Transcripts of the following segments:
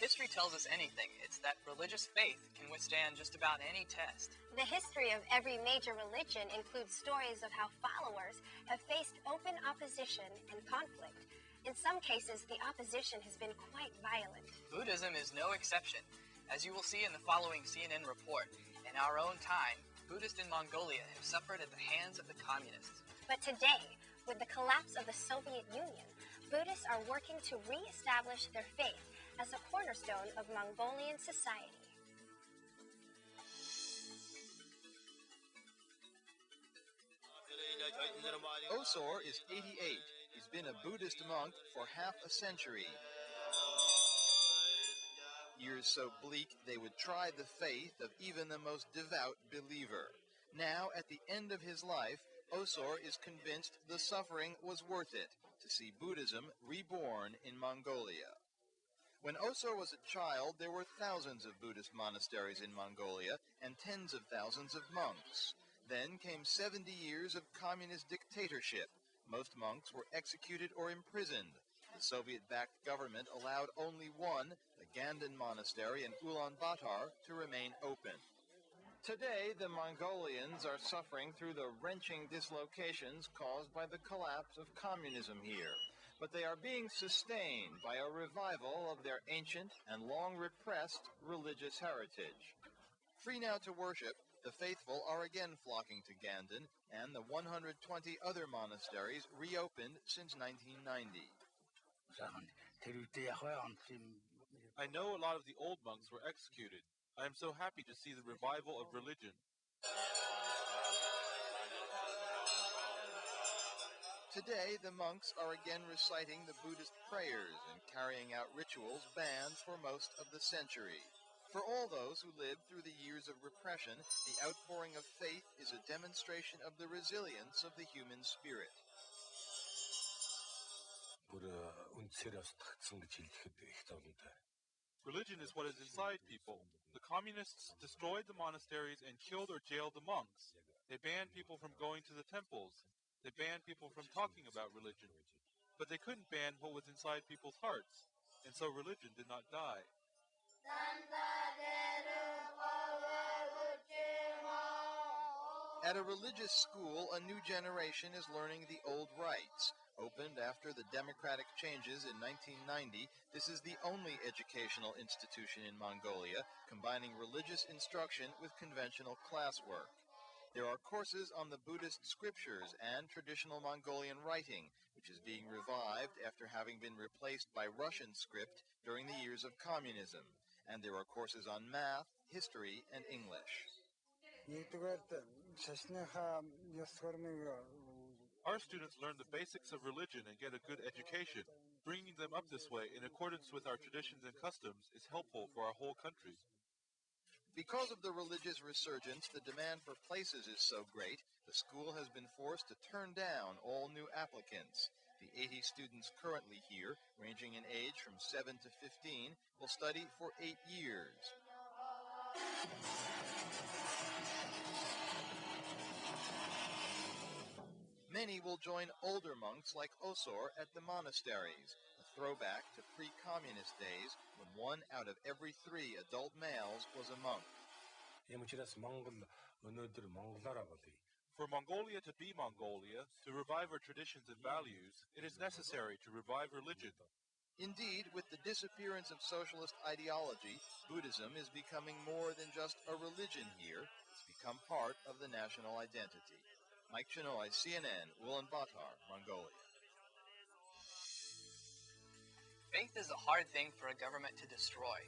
history tells us anything, it's that religious faith can withstand just about any test. The history of every major religion includes stories of how followers have faced open opposition and conflict. In some cases, the opposition has been quite violent. Buddhism is no exception. As you will see in the following CNN report, in our own time, Buddhists in Mongolia have suffered at the hands of the communists. But today, with the collapse of the Soviet Union, Buddhists are working to re-establish their faith as a cornerstone of Mongolian society. Osor is 88. He's been a Buddhist monk for half a century. Years so bleak they would try the faith of even the most devout believer. Now, at the end of his life, Osor is convinced the suffering was worth it to see Buddhism reborn in Mongolia. When Osor was a child, there were thousands of Buddhist monasteries in Mongolia and tens of thousands of monks. Then came 70 years of communist dictatorship. Most monks were executed or imprisoned. The Soviet-backed government allowed only one, the Ganden Monastery in Ulaanbaatar, to remain open. Today, the Mongolians are suffering through the wrenching dislocations caused by the collapse of communism here. But they are being sustained by a revival of their ancient and long-repressed religious heritage. Free now to worship, the faithful are again flocking to Ganden, and the 120 other monasteries reopened since 1990. I know a lot of the old monks were executed. I am so happy to see the revival of religion. Today, the monks are again reciting the Buddhist prayers and carrying out rituals banned for most of the century. For all those who lived through the years of repression, the outpouring of faith is a demonstration of the resilience of the human spirit. Religion is what is inside people. The communists destroyed the monasteries and killed or jailed the monks. They banned people from going to the temples. They banned people from talking about religion. But they couldn't ban what was inside people's hearts, and so religion did not die. At a religious school, a new generation is learning the old rites. Opened after the democratic changes in 1990, this is the only educational institution in Mongolia combining religious instruction with conventional classwork. There are courses on the Buddhist scriptures and traditional Mongolian writing, which is being revived after having been replaced by Russian script during the years of communism. And there are courses on math, history, and English. Our students learn the basics of religion and get a good education. Bringing them up this way in accordance with our traditions and customs is helpful for our whole country. Because of the religious resurgence, the demand for places is so great, the school has been forced to turn down all new applicants. The 80 students currently here, ranging in age from 7 to 15, will study for 8 years. Many will join older monks like Osor at the monasteries, a throwback to pre-communist days when 1 out of every 3 adult males was a monk. For Mongolia to be Mongolia, to revive our traditions and values, it is necessary to revive religion. Indeed, with the disappearance of socialist ideology, Buddhism is becoming more than just a religion here. It's become part of the national identity. Mike Chinoy, CNN, Ulaanbaatar, Mongolia. Faith is a hard thing for a government to destroy.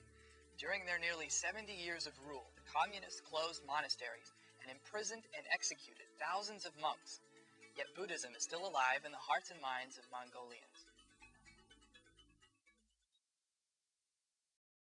During their nearly 70 years of rule, the communists closed monasteries and imprisoned and executed thousands of monks. Yet Buddhism is still alive in the hearts and minds of Mongolians.